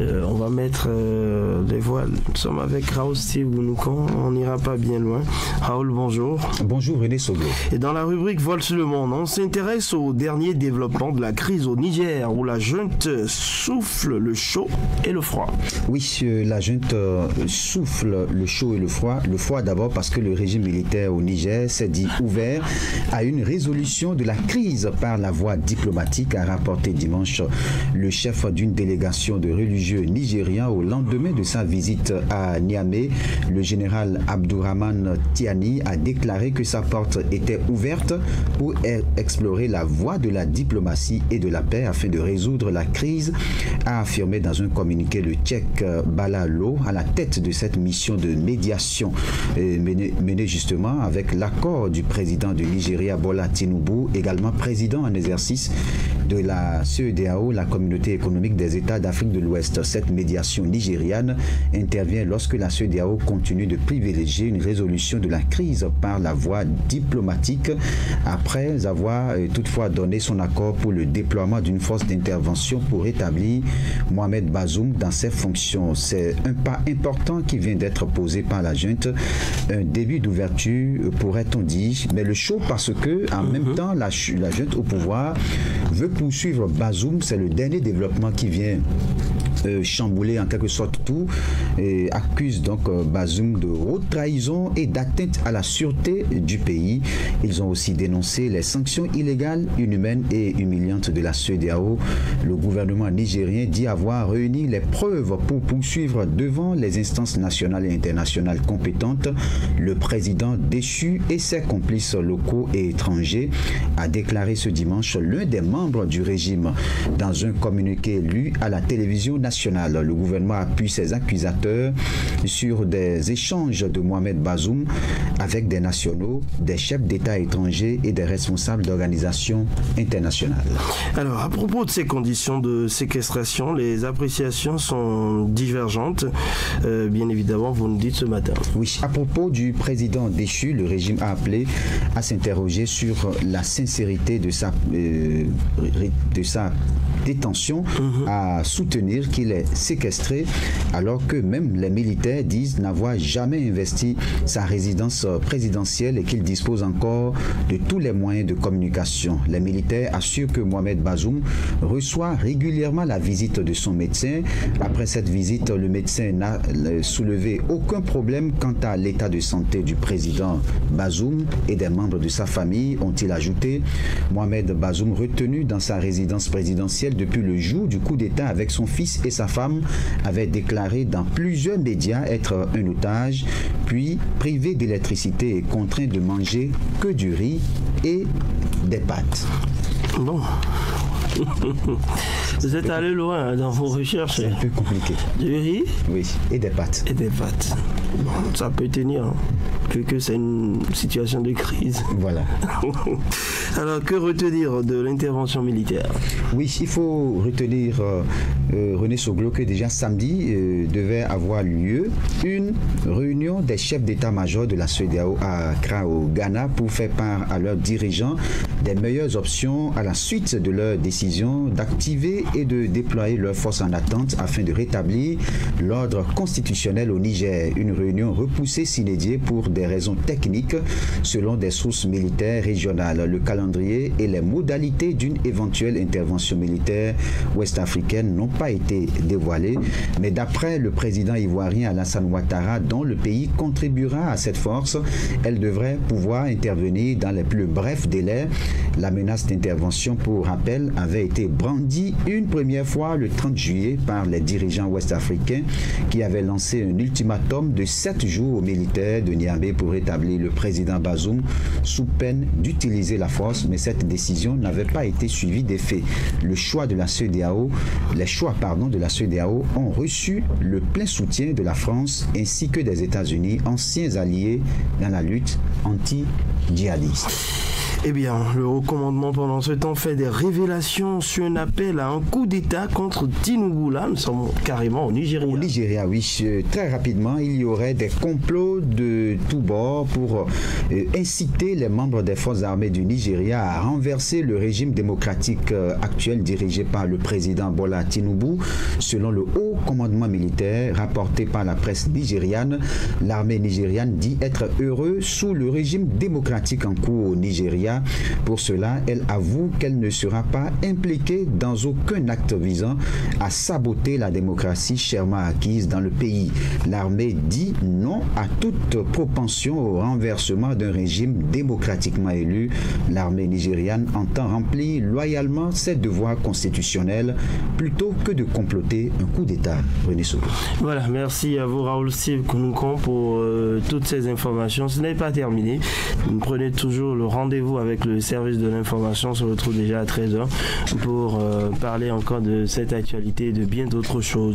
On va mettre des voiles. Nous sommes avec Raoul Steve Bounoukan. On n'ira pas bien loin. Raoul, bonjour. Bonjour René Soglo. Et dans la rubrique Voile sur le monde, on s'intéresse au dernier développement de la crise au Niger, où la junte souffle le chaud et le froid. Oui, la junte souffle le chaud et le froid. Le froid d'abord parce que le régime militaire au Niger s'est dit ouvert à une résolution de la crise par la voie diplomatique, a rapporté dimanche le chef d'une délégation de religieux nigériens au lendemain de sa visite à Niamey. Le général Abdourahmane Tiani a déclaré que sa porte était ouverte pour explorer la voie de la diplomatie et de la paix afin de résoudre la crise, a affirmé dans un communiqué le Tchèque Balalo à la tête de cette mission de médiation menée justement avec l'accord du président du Nigeria Bola Tinubu, également président en exercice de la CEDEAO, la Communauté économique des États d'Afrique de l'Ouest. Cette médiation nigériane intervient lorsque la CEDEAO continue de privilégier une résolution de la crise par la voie diplomatique, après avoir toutefois donné son accord pour le déploiement d'une force d'intervention pour rétablir Mohamed Bazoum dans ses fonctions. C'est un pas important qui vient d'être posé par la junte, un début d'ouverture pourrait-on dire, mais le chaud parce que en même temps la junte au pouvoir veut poursuivre Bazoum. C'est le dernier développement qui vient chambouler en quelque sorte tout, et accuse donc Bazoum de haute trahison et d'atteinte à la sûreté du pays. Ils ont aussi dénoncé les sanctions illégales, inhumaines et humiliantes de la CEDEAO. Le gouvernement nigérien dit avoir réuni les preuves pour poursuivre devant les instances nationales et internationales compétentes le président déchu et ses complices locaux et étrangers, a déclaré ce dimanche l'un des membres du régime dans un communiqué lu à la télévision nationale. Le gouvernement appuie ses accusateurs sur des échanges de Mohamed Bazoum avec des nationaux, des chefs d'État étrangers et des responsables d'organisations internationales. Alors, à propos de ces conditions de séquestration, les appréciations sont divergentes. Bien évidemment, vous nous dites ce matin. Oui, à propos du président déchu, le régime a appelé à s'interroger sur la sincérité de sa détention, à soutenir qu'il est séquestré, alors que même les militaires disent n'avoir jamais investi sa résidence présidentielle et qu'il dispose encore de tous les moyens de communication. Les militaires assurent que Mohamed Bazoum reçoit régulièrement la visite de son médecin. Après cette visite, le médecin n'a soulevé aucun problème quant à l'état de santé du président Bazoum et des membres de sa famille, ont-ils ajouté. Mohamed Bazoum, retenu dans sa résidence présidentielle depuis le jour du coup d'État avec son fils et sa femme, avait déclaré dans plusieurs médias être un otage, puis privé d'électricité et contraint de manger que du riz et des pâtes. Bon. Vous êtes allé loin dans vos recherches. C'est un peu compliqué. Du riz? Oui, et des pâtes. Et des pâtes. Bon, ça peut tenir, hein, vu que c'est une situation de crise. Voilà. Alors, que retenir de l'intervention militaire? Oui, il faut retenir, René Soglo, que déjà samedi devait avoir lieu une réunion des chefs d'état-major de la CEDEAO à Accra, au Ghana, pour faire part à leurs dirigeants des meilleures options à la suite de leur décision d'activer et de déployer leurs forces en attente afin de rétablir l'ordre constitutionnel au Niger. Une réunion repoussée sine die pour des raisons techniques selon des sources militaires régionales. Le calendrier et les modalités d'une éventuelle intervention militaire ouest-africaine n'ont pas été dévoilés, mais d'après le président ivoirien Alassane Ouattara, dont le pays contribuera à cette force, elle devrait pouvoir intervenir dans les plus brefs délais. La menace d'intervention, pour rappel, avait été brandie une première fois le 30 juillet par les dirigeants ouest-africains qui avaient lancé un ultimatum de 7 jours aux militaires de Niamey pour rétablir le président Bazoum sous peine d'utiliser la force, mais cette décision n'avait pas été suivie d'effet. Les choix de la CEDEAO ont reçu le plein soutien de la France ainsi que des États-Unis, anciens alliés dans la lutte anti-djihadiste. Eh bien, le haut commandement pendant ce temps fait des révélations sur un appel à un coup d'État contre Tinubu. Là, nous sommes carrément au Nigeria. Au Nigeria, oui. Très rapidement, il y aurait des complots de tous bords pour inciter les membres des forces armées du Nigeria à renverser le régime démocratique actuel dirigé par le président Bola Tinubu. Selon le haut commandement militaire rapporté par la presse nigériane, l'armée nigériane dit être heureuse sous le régime démocratique en cours au Nigeria. Pour cela, elle avoue qu'elle ne sera pas impliquée dans aucun acte visant à saboter la démocratie chèrement acquise dans le pays. L'armée dit non à toute propension au renversement d'un régime démocratiquement élu. L'armée nigériane entend remplir loyalement ses devoirs constitutionnels plutôt que de comploter un coup d'État. René Solo. Voilà, merci à vous Raoul Steve Kounoukan pour toutes ces informations. Ce n'est pas terminé. Vous prenez toujours le rendez-vous avec le service de l'information. On se retrouve déjà à 13h pour parler encore de cette actualité et de bien d'autres choses.